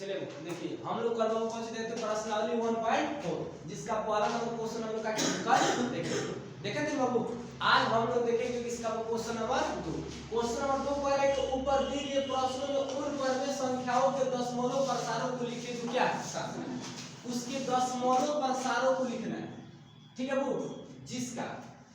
चलिए देखिए हम लोग कल कौन सी देते प्रश्नावली 1.4 जिसका पहला नंबर क्वेश्चन हम लोग का कल देखे थे बाबू। आज हम लोग देखेंगे इसका क्वेश्चन नंबर 2। क्वेश्चन नंबर 2 कह रहे हैं कि ऊपर दी गई प्रश्नों में उन पर में संख्याओं के दशमलव प्रसारों को लिखे तो क्या उसके दशमलव प्रसारों को लिखना है। ठीक है बाबू, जिसका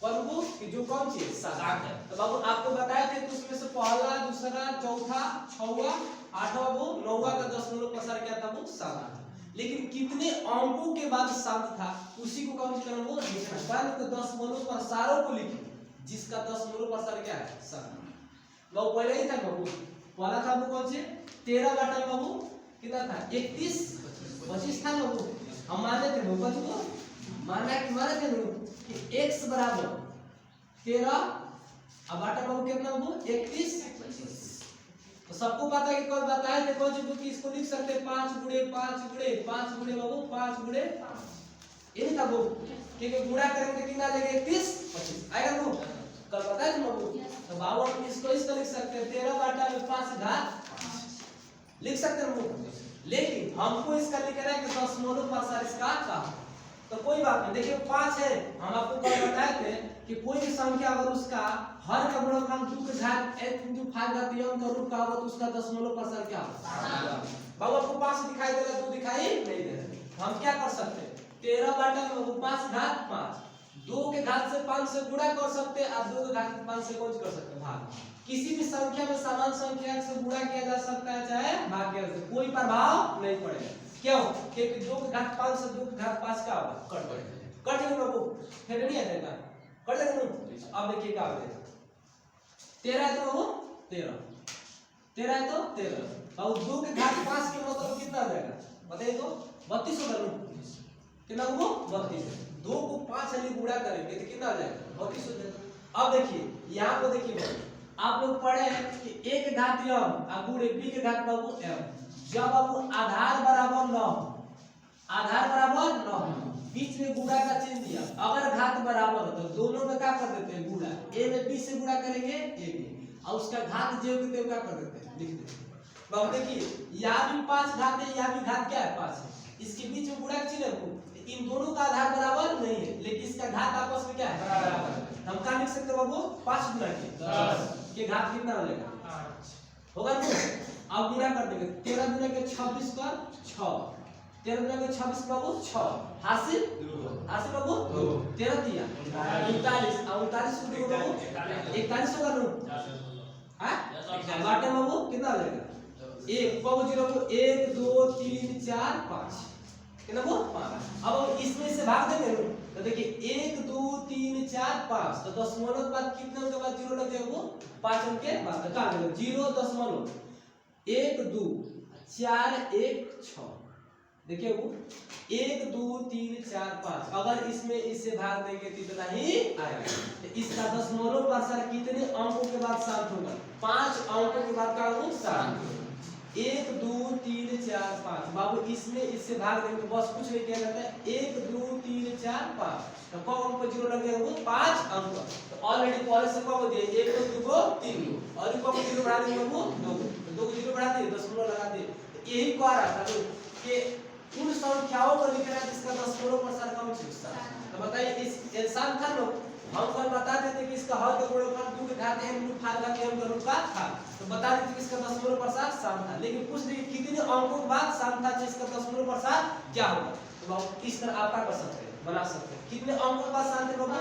बाबू कि जो कौन सी सात है। तो बाबू आपको बताए थे तो उसमें से पहला दूसरा चौथा छठवां आठवां वो नौवां का दशमलव प्रसार क्या था वो 7 था। लेकिन कितने अंकों के बाद 7 था उसी को कौन सी करना वो लिखना। पहले तो दशमलव प्रसारों को लिखे जिसका दशमलव प्रसार क्या है 7। बाबू पहले ही था बाबू, पहला था वो कौन से 13 बटा बाबू कितना था 31 25 था बाबू। हम माने थे बाबू को माना कि माने थे कि x बराबर 13 अब बाटा बाबू कितना बाबू 31 25। तो सबको पता है कि कौन बताए थे कौन सी कि इसको लिख सकते हैं 5 गुणे 5 गुणे 5 गुणे बाबू 5 गुणे 5 ये था बाबू। ठीक है, गुणा करेंगे कितना आ जाएगा 31 25 आएगा बाबू। कल बताए थे बाबू। तो बाबू हम इसको लिख सकते हैं 13 बटा में 5 घात लिख सकते हैं बाबू। लेकिन हमको इसका लिखना है कि दशमलव प्रसार इसका का। तो कोई बात नहीं, देखिए 5 है। हम आपको कल बताए थे कि कोई भी संख्या अगर उसका हर का गुणनफल 2 के घात n × 5 घात m का रूप का होगा तो उसका दशमलव प्रसार क्या होगा। बाबू आपको 5 दिखाई दे रहा है 2 दिखाई नहीं दे रहा। हम क्या कर सकते हैं 13 बटा में 5 घात 5 2 के घात से 5 से गुणा कर सकते हैं और 2 के घात 5 से कौन कर सकते हैं भाग। किसी भी संख्या में समान संख्या से गुणा किया जा सकता है चाहे भाग किया जा सकता है, कोई प्रभाव नहीं पड़ेगा। क्यों? क्योंकि 2 के घात 5 से 2 के घात 5 का होगा कट पड़ेगा। कट जाएगा बाबू, फिर नहीं आ जाएगा कट जाएगा ना। अब देखिए क्या होगा 13 है तो बाबू 13 है तो 13 और 2 के घात 5 के मतलब कितना आ जाएगा बताइए तो 32 होगा ना। कितना वो 32। 2 को 5 से गुणा करेंगे तो कितना आ जाएगा 32 हो जाएगा। अब देखिए यहाँ पे देखिए आप लोग पढ़े हैं कि a के घात m और गुणे b के घात बाबू m। जब बाबू आधार बराबर 9 आधार बराबर 9 बीच में गुणा का चिन्ह दिया अगर घात बराबर हो तो दोनों में क्या कर देते हैं गुणा। a में b से गुणा करेंगे a में और उसका घात जो के क्या कर देते हैं लिख देते हैं। बाबू देखिए यहाँ भी 5 घात है यहाँ भी घात क्या है 5 है। इसके बीच में गुणा का चिन्ह है। इन दोनों का आधार बराबर नहीं है लेकिन इसका घात आपस में क्या है बराबर है। हम क्या लिख सकते हैं बाबू 5 गुना के 10 के घात कितना हो जाएगा होगा ना। अब गुणा कर देंगे 13 गुना के 26 पर 6 13 गुना के 26 बाबू 6 हासिल बाबू 13 दिया 39 और 39 को देखो बाबू 41 होगा ना। हां बाटे बाबू कितना हो जाएगा 1 बाबू 0 को 1 2 3 4 5 कितना वो 5। अब इसमें से भाग देंगे तो देखिए 1 2 3 4 5 तो दशमलव के बाद कितने के बाद 0 लग जाएगा वो 5 अंक के बाद का 0.1 2 4 1 6 देखिए वो 1 2 3 4 5 अगर इसमें इससे भाग देंगे तो इतना ही आएगा। तो इसका दशमलव प्रसार कितने अंकों के बाद 7 होगा 5 अंकों के बाद का होगा 7 1 2 3 4 5 बाबू इसमें इससे भाग देंगे तो बस कुछ नहीं किया जाता है 1 2 3 4 5 तो कब अंक पर 0 लग जाएगा वो 5 अंक। तो ऑलरेडी पहले से कब दिए 1 2 को 3 और कब 0 बढ़ा देंगे वो 2 को 0 बढ़ा दिए दशमलव लगा दिए। तो यही कह रहा था कि उन संख्याओं को लिखना है जिसका दशमलव प्रसार कम से। तो बताइए इस इंसान था लोग हम कल बता देते कि इसका हर का गुणनफल 2 के घात n × 5 घात m का रूप का था। तो बता देते कि इसका दशमलव प्रसार 7 था लेकिन पूछ देखिए कितने अंकों के बाद 7 था जिसका दशमलव प्रसार क्या होगा। तो बाबू इस तरह आप क्या कर सकते हैं बना सकते हैं कितने अंकों के बाद 7 थे बाबू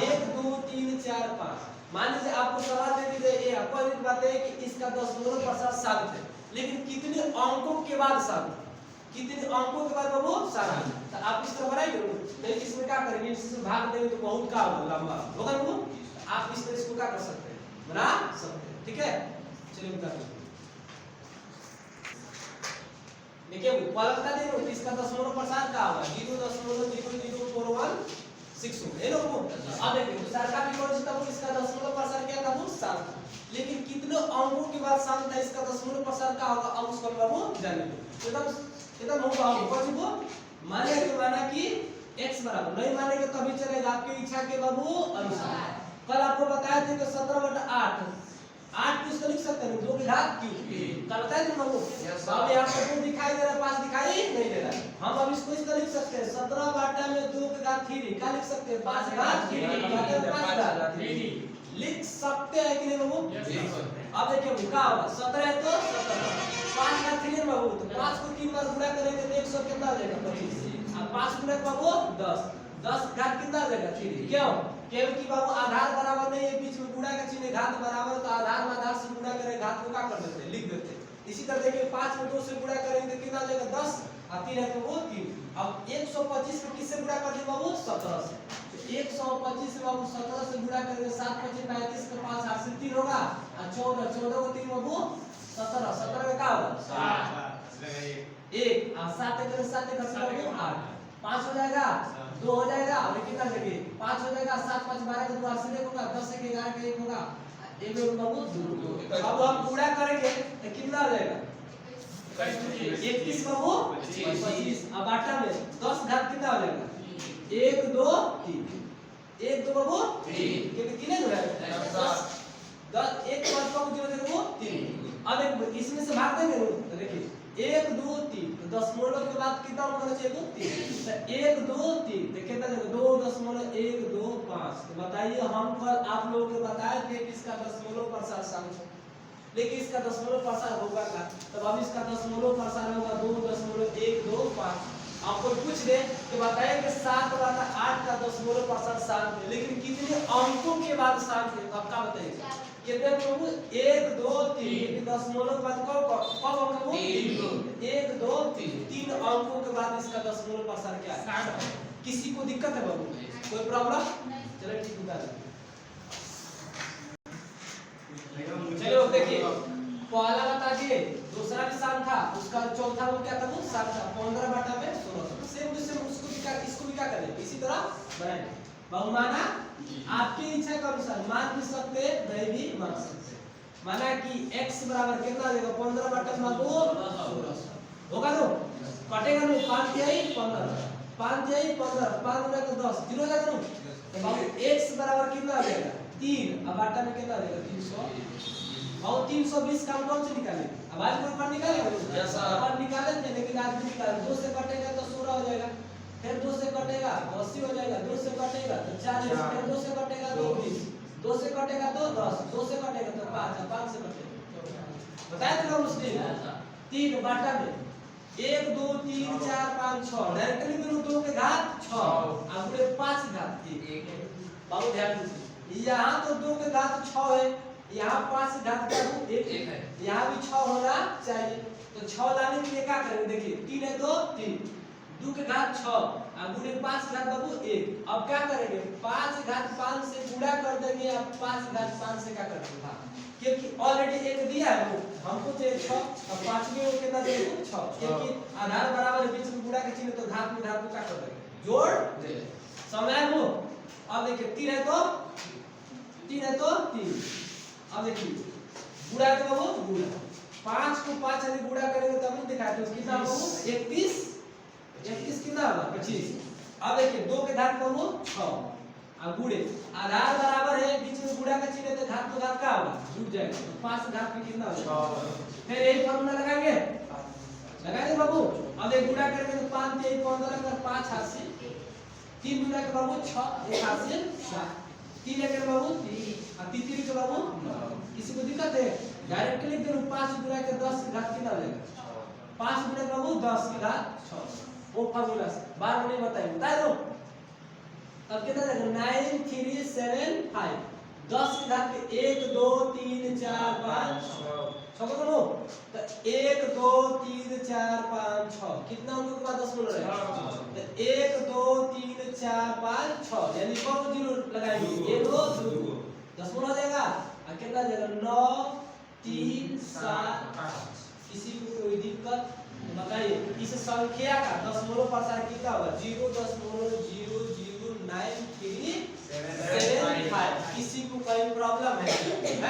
1 2 3 4 5। मान लीजिए आपको सवाल दे दी गई है आपको ये बात है कि इसका दशमलव प्रसार 7 है लेकिन कितने अंकों के बाद 7 कितने अंकों के बाद बाबू 7। तो आप इस तरह बनाएंगे नहीं इसमें क्या करेंगे इससे भाग देंगे तो बहुत का होगा लंबा होगा ना। आप इस तरह इसको क्या कर सकते हैं बना सकते हैं। ठीक है चलिए बता दो देखिए पहला बता दे इसका दशमलव प्रसार क्या होगा 0.0041 है ना वो। अब देखिए दूसरा का भी कौन सा था इसका दशमलव प्रसार क्या था वो 7 लेकिन कितने अंकों के बाद 7 था इसका दशमलव प्रसार क्या होगा अब उसको बाबू जानेंगे। एकदम होगा वो माने तो माना कि x बराबर नहीं मानेंगे तभी चलेगा आपकी इच्छा के बाबू अनुसार। कल आपको बताया था कि 17/8 8 को इसको लिख सकते हैं 2 के घात क्यूब कल बताया था बाबू। अब यहाँ पर 2 दिखाई दे हम अब इसको इसका लिख सकते हैं 17 बाटा में 2 के घात 3 क्या लिख सकते हैं 5 घात 3 बाटा में 5 घात 3 लिख सकते हैं कि नहीं बाबू? अब देखिए क्या होगा 17 है तो 17 5 घात 3 बाबू तो 5 को 3 बार गुणा करेंगे तो 100 कितना आ जाएगा 25 अब 5 गुणा बाबू 10 घात कितना आ जाएगा 3 क्यों? क्योंकि बाबू आधार बराबर नहीं है बीच में गुणा का चिन्ह घात बराबर तो आधार में आधार से गुणा करें घात को क्या कर देते हैं लिख देते हैं। इसी तरह देखिए 5 में 2 से गुणा करेंगे तो कितना आ जाएगा 10 और 3 है तो वो 3 अब 125 को किससे गुणा कर दें बाबू 17 से 125 से बाबू 17 से गुणा करेंगे 7 25 35 का 5 8 से 3 होगा और 14 को 3 बाबू 17 17 का क्या होगा 7 1 और 7 के 7 का 8 5 हो जाएगा 2 हो जाएगा और कितना देखिए 5 हो जाएगा 7 5 12 का 2 8 से होगा 10 से 11 का 1 होगा एक में बाबू 2 अब हम गुणा करेंगे तो कितना आ जाएगा 21 बाबू 25 अब आटा में 10 घात कितना हो जाएगा 1 2 3 1 2 बाबू 3 कितने हो जाएगा 10 1 5 बाबू 0 0 वो 3 अब इसमें से भाग देंगे तो देखिए 1 2 3 तो दशमलव के बाद कितना होना चाहिए 3 तो 1 2 3 तो कितना जाएगा 2.1 2 5 तो बताइए हम कल आप लोगों को बताए थे कि इसका दशमलव प्रसार सांख्य लेकिन इसका दशमलव प्रसार होगा क्या तब अब इसका दशमलव प्रसार होगा 2.125 आपको पूछ दे कि बताइए कि 7 बटा 8 का दशमलव प्रसार सांख्य लेकिन कितने अंकों के बाद सांख्य अब क्या बताइए कितने प्रभु 1 2 3 दशमलव के बाद कब अंक हो 1 2 3 अंकों के बाद इसका दशमलव प्रसार क्या है किसी को दिक्कत है बाबू कोई प्रॉब्लम चलो ठीक बता दो चलो देखिए पहला बता दिए दूसरा भी सान था उसका चौथा वो क्या था वो 7 था 15 बटा में 16 सेम टू सेम उसको भी क्या इसको भी क्या करें इसी तरह बनाएंगे बहुमाना आपकी इच्छा के अनुसार मान भी सकते नहीं भी मान सकते माना कि x बराबर कितना देगा 15 बटा में 2 16 होगा तो कटेगा नहीं 5 जाई 15 5 जाई 15 5 गुना तो 10 0 जाएगा ना तो बाबू x बराबर कितना आ जाएगा 3 अब आटा में कितना देगा 300 और 320 का कौन से निकाले अब आज कोई पर निकालेगा यस सर पर निकाले थे लेकिन आज भी निकाले 2 से कटेगा तो 16 हो जाएगा फिर 2 से कटेगा तो 80 हो जाएगा 2 से कटेगा तो 40 फिर 2 से कटेगा तो 20 2 से कटेगा तो 10 2 से कटेगा तो 5 5 से कटेगा बताया था उस दिन 3 बाटा में 1 2 3 4 5 6 डायरेक्टली दोनों 2 के घात 6 अब पूरे 5 घात 1 बाबू ध्यान दीजिए यहां तो 2 के घात 6 है यहाँ 5 घात का रूप 1 है यहाँ भी 6 होना चाहिए तो 6 लाने के लिए क्या करेंगे देखिए 3 है तो 3 2 के घात 6 और गुणे 5 घात बाबू 1 अब क्या करेंगे 5 घात 5 से गुणा कर देंगे अब 5 घात 5 से क्या कर देंगे क्योंकि ऑलरेडी 1 दिया है वो हमको चाहिए 6 अब 5 में वो कितना देंगे 6 क्योंकि आधार बराबर बीच में गुणा के चिन्ह तो घात में घात को क्या कर देंगे जोड़ दे समय वो अब देखिए 3 है तो 3 अब देखिए गुणा तो वो गुणा 5 को 5 से गुणा करेंगे तब हम दिखाते हैं कितना होगा 31 कितना होगा 25 अब देखिए 2 के घात को वो 6 अब गुणे आधार बराबर है बीच में गुणा का चिन्ह तो घात का क्या होगा जुड़ जाएगा तो 5 घात में कितना होगा 6 फिर यही फार्मूला लगाएंगे बाबू अब ये गुणा करेंगे तो 5 3 15 कर 5 हाथ से 3 गुणा के बाबू 6 1 हाथ से 7 3 लेकर बाबू 3 और 3 के बाबू किसी को दिक्कत है डायरेक्टली लिख दो 5 गुणा के 10 की घात कितना हो जाएगा 5 गुणा के बाबू 10 की घात 6 वो फार्मूला से बार नहीं बताइए बता दो अब कितना जाएगा 9 3 7 5 10 की घात के 1 2 3 4 5 6 को लो तो 1 2 3 4 5 6 कितना अंकों के बाद 10 बोल रहे हैं तो 1 2 3 4 5 6 यानी कौन जीरो लगाएंगे 1 2 2 10 बोला जाएगा और कितना जाएगा 9 3 7 8 किसी को कोई दिक्कत बताइए इस संख्या का दशमलव प्रसार कितना होगा 0.0093775 किसी को कोई प्रॉब्लम है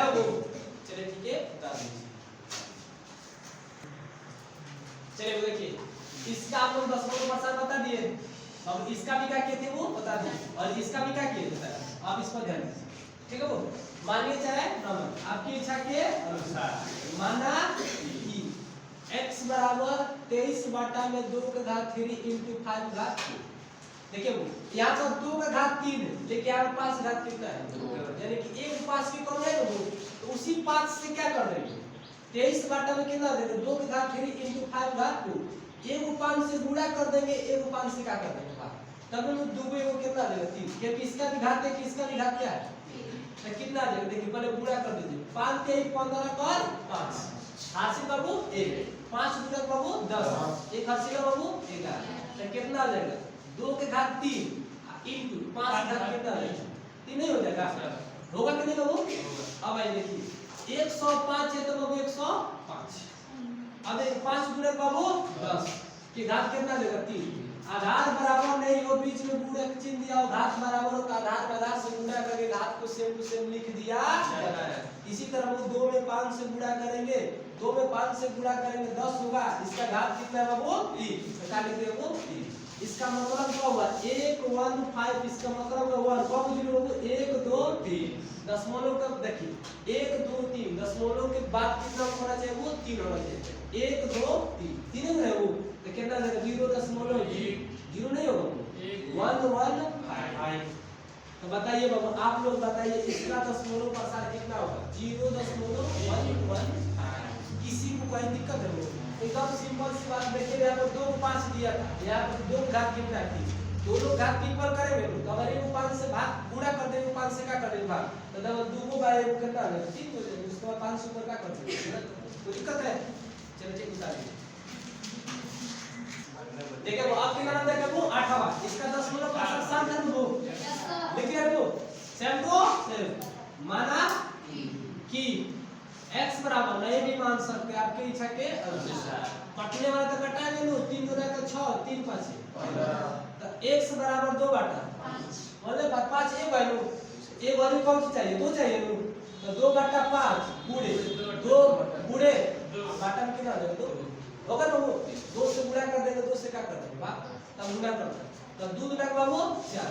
वो चलिए ठीक है बता दीजिए चलिए वो देखिए इसका आप लोग दशमलव प्रसार बता दिए अब इसका भी क्या किए थे वो बता दिए और इसका भी क्या किए थे आप इस पर ध्यान दीजिए ठीक है वो मानिए चाहे नंबर आपकी इच्छा के अनुसार माना कि x बराबर 23 बटा में 2 का घात 3 into 5 घात 2। देखिए वो यहाँ पर 2 का घात 3 है, लेकिन यहाँ 5 घात कितना है, यानी कि एक 5 की कम है ना वो, तो उसी 5 से क्या कर देंगे 23 बटा में कितना देंगे 2 का घात 3 into 5 घात 2। एक 5 से गुणा कर देंगे, एक 5 से क्या कर देंगे भाग, तब हम 2 को कितना देगा 3, क्योंकि इसका भी घात है कि इसका भी घात क्या है, तो कितना देगा देखिए पहले गुणा कर दीजिए, 5 के 15 कर 5 हासिल बाबू 1, 5 गुणा बाबू 10, एक हासिल बाबू 11, तो कितना आ जाएगा 2 के घात 3 into 5 घात कितना आ जाएगा 3 नहीं हो जाएगा, होगा कि नहीं बाबू। अब आइए देखिए 105 है तो बाबू 105, अब 5 गुणा बाबू 10 के घात कितना आ जाएगा 3, आधार बराबर नहीं हो बीच में गुणा का चिन्ह दिया और घात बराबर हो तो आधार में आधार से गुणा करके घात को सेम टू सेम लिख दिया जाता है। इसी तरह वो 2 में 5 से गुणा करेंगे, 2 में 5 से गुणा करेंगे 10 होगा, इसका घात कितना है बाबू 3, क्या लिख दिया वो 3। इसका मतलब क्या हुआ 115, इसका मतलब क्या हुआ कब जीरो बाबू 1 2 3 दशमलव का देखिए 1 2 3 दशमलव के बाद कितना होना चाहिए वो 3 होना चाहिए, 1 2 3 3 है वो, तो कितना देगा 0.0 नहीं होगा 1 1 तो बताइए बाबू आप लोग बताइए इसका दशमलव प्रसार कितना होगा 0.115। किसी को कोई दिक्कत है वो एकदम सिंपल सी बात, देखिए यहाँ पर 2 को 5 दिया था, यहाँ पर 2 घात कितना है 3, दोनों घात इक्वल करेंगे तो अगर एक 5 से भाग गुणा कर देंगे 5 से क्या कर देंगे भाग, तो जब 2 को बाय कितना आ जाएगा 3 हो जाएगा, उसके बाद 5 से ऊपर क्या कर देंगे, कोई दिक्कत है चलो चेक उतार लीजिए। देखिए वो आप कितना नंबर है वो 8वां, इसका दशमलव प्रसार शांत है वो लिखिए वो सेम को सेम माना कि x बराबर नहीं भी मान सकते आपकी इच्छा के अनुसार, कटने वाला तो कटाएंगे लो 3 2 का 6 3 5 तो x बराबर 2 बटा 5 बोले 5 एक वैल्यू एक वैल्यू कौन सी चाहिए 2 चाहिए लो, तो 2 बटा 5 गुणे 2 गुणे बटा में कितना आ जाएगा 2 होगा ना वो 2 से गुणा कर देंगे 2 से क्या कर देंगे बात तब गुणा कर देंगे, तब 2 गुणा बाबू 4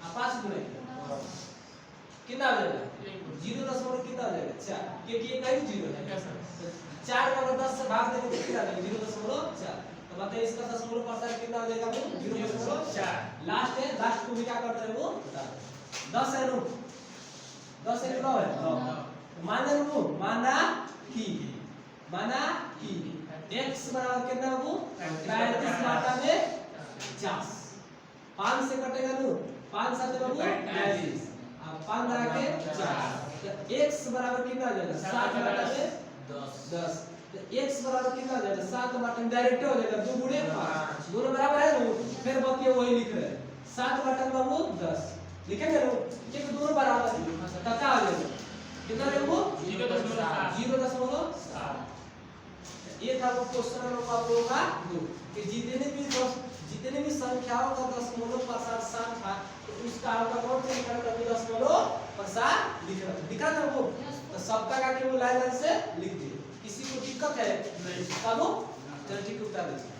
अब 5 गुणे कितना आ जाएगा 0.0 कितना आ जाएगा 4, क्योंकि ये कहीं 0 है 4 का अगर 10 से भाग देंगे तो कितना आ जाएगा 0.4, तो बताइए इसका दशमलव प्रसार कितना आ जाएगा वो 0.4 लास्ट है, लास्ट को भी क्या करते हैं वो 10 है नो 10 है 9 है माना नो माना कि x बराबर कितना बाबू 35 बटा में 50, 5 से कटेगा नो 5 7 बाबू 35 अब 5 रह के 4 तो x बराबर कितना आ जाएगा 7 बटा में 10 तो x बराबर कितना आ जाएगा 7 बटा में डायरेक्ट हो जाएगा 2 गुणे 5 दोनों बराबर है नो, फिर बतिए वही लिख रहे हैं 7 बटा में बाबू 10 लिखेंगे नो, क्योंकि दोनों बराबर है तो क्या आ जाएगा कितना है वो 0.7। ये था वो क्वेश्चन नंबर आप लोगों का 2 कि जितने भी संख्याओं का दशमलव प्रसार शांत था तो उसका आपका कौन सा निकाल कर दशमलव प्रसार लिखा था वो, तो सबका का के वो लाइन से लिख दिए, किसी को दिक्कत है नहीं चलो चल ठीक उतार दीजिए।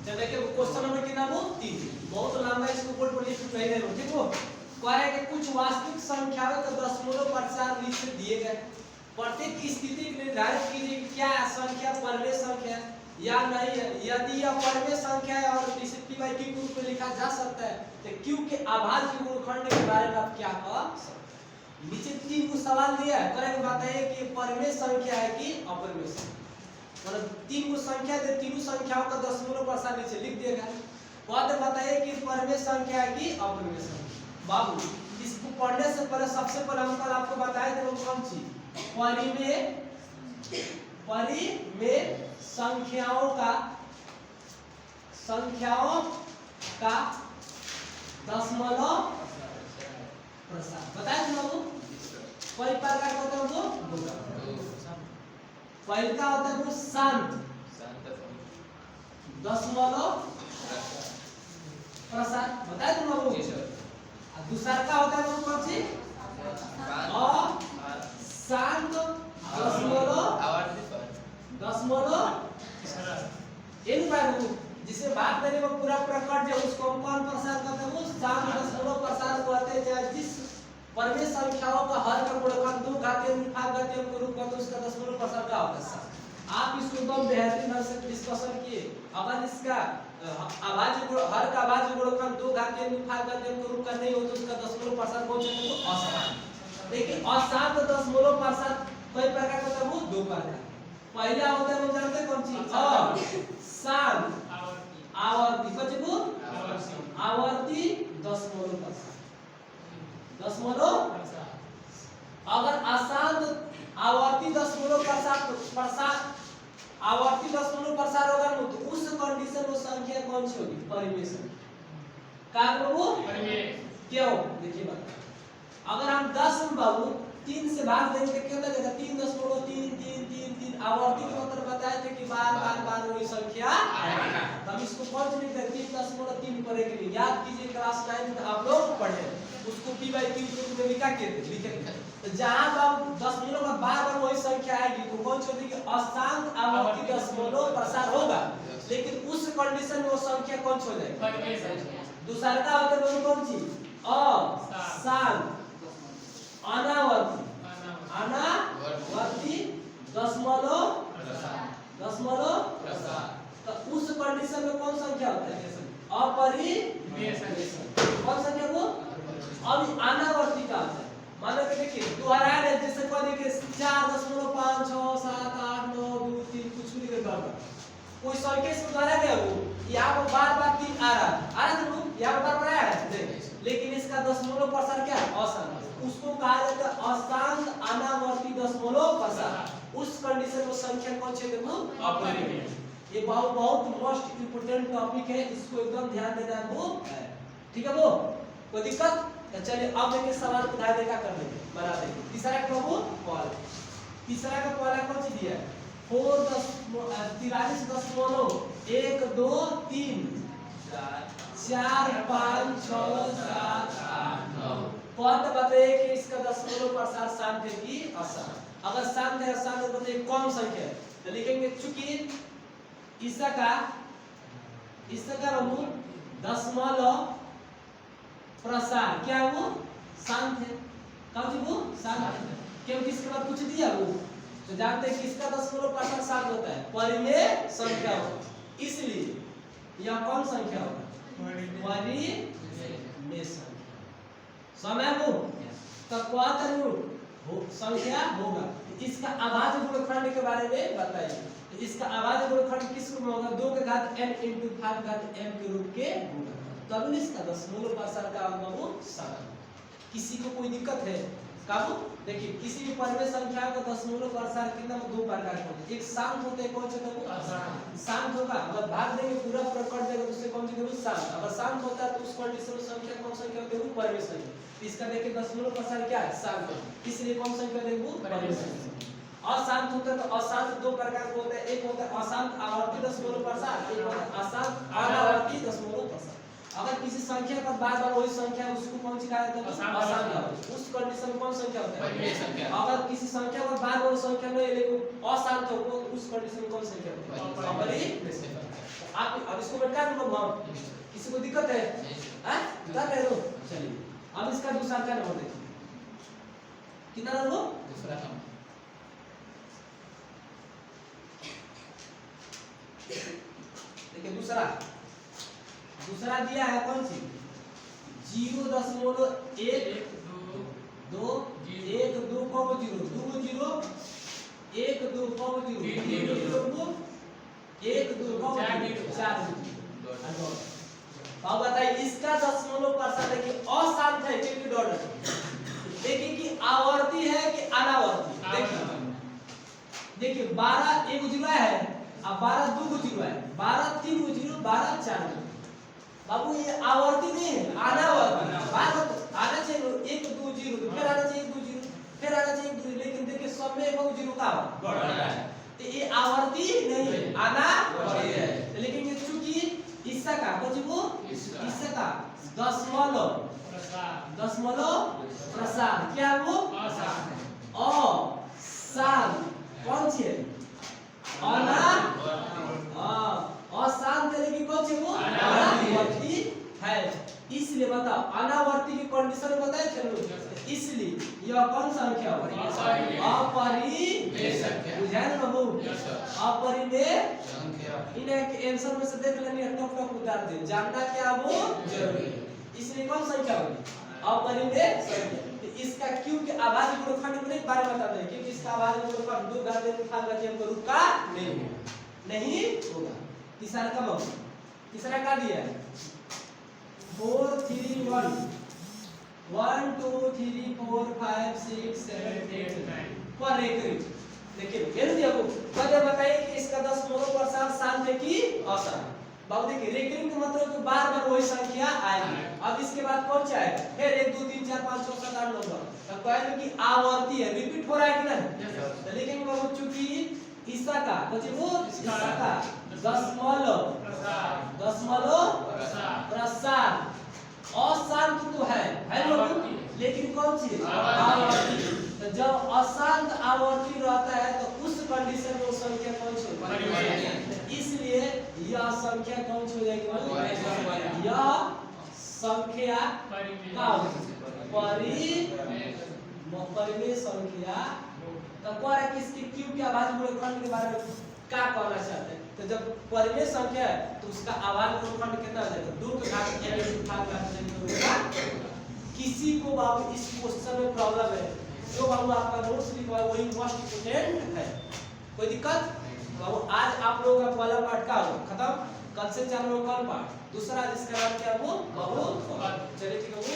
चल देखिए क्वेश्चन नंबर कितना वो 3 बहुत लंबा है, इसको बोर्ड पर लिख नहीं रहे ठीक हो, कह रहा है कि कुछ वास्तविक संख्याओं का दशमलव प्रसार लिख दिए गए, प्रत्येक स्थिति निर्धारित कीजिए कि क्या संख्या परमेय संख्या है या नहीं है, यदि यह परमेय संख्या है और इसे p by q के रूप में लिखा जा सकता है तो q के अभाज्य गुणनखंड के बारे में आप क्या कह सकते हैं। नीचे 3 को सवाल दिया है, करेक्ट बताइए कि परमेय संख्या है कि अपरमेय संख्या, मतलब 3 को संख्या दे, तीनों संख्याओं का दशमलव प्रसार नीचे लिख दिएगा, पद बताइए कि परमेय संख्या है कि अपरमेय संख्या। बाबू इसको पढ़ने से पहले सबसे पहले हम कल आपको बताए थे वो कौन सी परिमेय संख्याओं का दशमलव प्रसार बताए थे बाबू, कई प्रकार का होता है वो पहला होता है वो शांत दशमलव प्रसार बताए थे बाबू, दूसरा का होता है वो कौन सी शांत जिसे बात करने में पूरा प्रकट है उसको हम कौन प्रसार करते हैं वो शांत दशमलव प्रसार कहते हैं, चाहे जिस परिमेय संख्याओं का हर का गुणनखंड 2 घातीय विभाग घातीय के रूप में तो उसका दशमलव प्रसार क्या होता है? आप इसको एकदम बेहतरीन ढंग से डिस्कशन किए। अगर इसका अभाज्य हर का अभाज्य गुणनखंड 2 घातीय विभाग घातीय के रूप का नहीं हो तो उसका दशमलव प्रसार कौन सा है? अशांत। देखिए अशांत दशमलव प्रसार कई प्रकार का होता है? 2 प्रकार। पहला होता है, लोग जानते हैं कौन चीज? अशांत आवर्ती बचबू आवर्ती दशमलव प्रसार। दशमलव अगर अशांत आवर्ती दशमलव प्रसार आवर्ती दशमलव प्रसार होगा तो उस कंडीशन में संख्या कौन सी होगी? परिमेय संख्या। क्या बाबू? परिमेय। क्यों? देखिए बात, अगर हम 10 बाबू 3 से भाग देंगे तो क्या लगेगा? 3.333 आवर्ती का मतलब बताए थे कि बार वही संख्या आएगा। हम इसको कौन से लिखते हैं? 3.3 पर के लिए याद कीजिए, क्लास 9 में आप लोग पढ़े उसको p/3 के रूप में लिखा लिखे तो जहां आप दशमलव का बार वही संख्या आएगी तो कौन सी होगी? अशांत आवर्ती दशमलव प्रसार होगा, लेकिन उस कंडीशन में वो संख्या कौन सी हो जाएगी? परिमेय संख्या। दूसरा का होता है कौन सी? अशांत अनावर्ती दशमलव प्रसार। तो उस कंडीशन में कौन संख्या होता है? अपरिमेय संख्या। कौन संख्या वो? अभी अनावर्ती का होता है। मानो कि देखिए दोहराया है, जैसे कह देखिए 4.5 6 7 8 9 2 3 कुछ भी लिखा होगा, कोई संख्या से दोहराया गया वो यहाँ पर बार 3 आ रहा है यहाँ पर बार आया है, लेकिन इसका दशमलव प्रसार क्या है? अशांत। उसको कहा जाता है अशांत अनावर्ती दशमलव प्रसार। उस कंडीशन में संख्या कौन सी है? अपरिमेय। ये बहुत मोस्ट इंपोर्टेंट टॉपिक है, इसको एकदम ध्यान देना है वो। ठीक है वो? कोई दिक्कत? तो चलिए अब देखिए सवाल उठा देगा कर लेंगे, बना देंगे। तीसरा का वो पॉल, तीसरा का पॉल कौन सी दिया है? 43.123 4 5 6 7 8 9 कौन बताइए कि इसका दशमलव प्रसार शांत है कि अशांत? अगर शांत है अशांत है बताइए कौन संख्या है? तो लिखेंगे चूंकि इसका दशमलव प्रसार क्या वो शांत है। कब जी वो शांत है क्योंकि इसके बाद कुछ दिया वो तो जानते हैं कि इसका दशमलव प्रसार शांत होता है, परिमेय संख्या होता है। इसलिए यह कौन संख्या होगा? परिमेय संख्या। समय वो तो संख्या होगा। इसका अभाज्य गुणनखंड के बारे में बताइए। तो इसका अभाज्य गुणनखंड किस रूप में होगा? 2 के घात n × 5 घात m के रूप के होगा, तब इसका दशमलव प्रसार का होगा वो शांत। किसी को कोई दिक्कत है? काबू देखिए किसी भी परिमेय संख्या का दशमलव प्रसार कितना 2 प्रकार के होते हैं। एक शांत होते हैं, कौन से होते हैं? शांत होगा, अगर भाग देंगे पूरा कट देगा तो उससे कौन सी होगी? शांत। अगर शांत होता है तो उस कंडीशन में संख्या कौन संख्या होती है? परिमेय संख्या। इसका देखिए दशमलव प्रसार क्या है? शांत है, इसलिए कौन संख्या देंगे? परिमेय संख्या। अशांत होता है तो अशांत 2 प्रकार के होते हैं, एक होता है अशांत आवर्ती दशमलव प्रसार, एक होता है अशांत अनावर्ती दशमलव प्रसार। अगर किसी संख्या का बार वही संख्या उसको कौन सी कहा जाता है? अशांत। उस कंडीशन में कौन संख्या होता है? परिमेय संख्या। अगर किसी संख्या का बार वही संख्या नहीं लेकिन अशांत हो तो उस कंडीशन में कौन संख्या होती है? अपरिमेय संख्या। आप अब इसको बैठा दो हम, किसी को दिक्कत है? हैं? बता रहे हो? चलिए अब इसका दूसरा क्या नंबर देखिए, कितना नंबर वो? दूसरा नंबर देखिए दूसरा दिया है कौन सी? 0.1 1 2 1 2 कब 0 2 0 1 2 कब 0 1 2 कब 4 अब बताइए इसका दशमलव प्रसार देखिए अशांत है क्योंकि डॉट देखिए कि आवर्ती है कि अनावर्ती। देखिए 12 एक जीरो है, अब 12 दो जीरो है, 12 तीन जीरो, 12 4 बाबू ये आवर्ती नहीं है, अनावर्ती। आना चाहिए 1 2 0 फिर आना चाहिए 2 0 फिर आना चाहिए 2, लेकिन देखिए सब में एक जीरो का बढ़ रहा है तो ये आवर्ती नहीं है, अनावर्ती है। लेकिन ये चूंकि इसका का बचबो इसका दशमलव प्रसार क्या वो अशांत कौन सी है? अशांत लेकिन कौन सी वो अनावर्ती है। इसलिए बताओ अनावर्ती की कंडीशन बताए चलो, इस यह कौन संख्या होगी? अपरिमेय संख्या। बुझाए ना बाबू? अपरिमेय संख्या। इन्हें आंसर में से देख लेनी है, टक टक उतार दे, जानना क्या वो जरूरी है। इसलिए कौन संख्या होगी? अपरिमेय संख्या। इसका क्यों के आभाज्य गुणनखंड में बारे बता दें, क्योंकि इसका आभाज्य गुणनखंड 2 घात में खाल रखिए हमको रूप का नहीं होगा। तीसरा का बाबू, तीसरा का दिया है 4 3 1 1 2 3 4 5 6 7 8 9 पर रेकरिंग। देखिए क्या दिया को पहले बताइए कि इसका दशमलव प्रसार शांत है कि अशांत। बाबू देखिए रेकरिंग का मतलब कि बार बार वही संख्या आएगी। अब इसके बाद कौन सा आएगा? फिर 1 2 3 4 5 6 7 8 9 तब कहेंगे कि आवर्ती है, रिपीट हो रहा है कि नहीं? तो लेकिन बाबू चूंकि इसका का बच्चे वो इसका का दशमलव प्रसार अशांत तो है बाबू, लेकिन कौन सी आवर्ती। तो जब अशांत आवर्ती रहता है तो उस कंडीशन में संख्या कौन सी होगी? इसलिए यह संख्या कौन सी हो जाएगी? यह संख्या का परिमेय संख्या। तो कह किसकी क्यों के आभाज्य गुणनखंड के बारे में क्या कहना चाहते हैं? तो जब परिमेय संख्या है तो उसका आभाज्य गुणनखंड कितना हो जाएगा? 2 के घात n किसी को बाबू इस क्वेश्चन में प्रॉब्लम है, जो बाबू आपका नोट्स लिखा है वही मोस्ट इंपोर्टेंट है, कोई दिक्कत? बाबू आज आप लोगों का पहला पार्ट का खत्म, कल से चालू होगा पार्ट दूसरा, जिसका नाम क्या वो बहुत चलिए ठीक है वो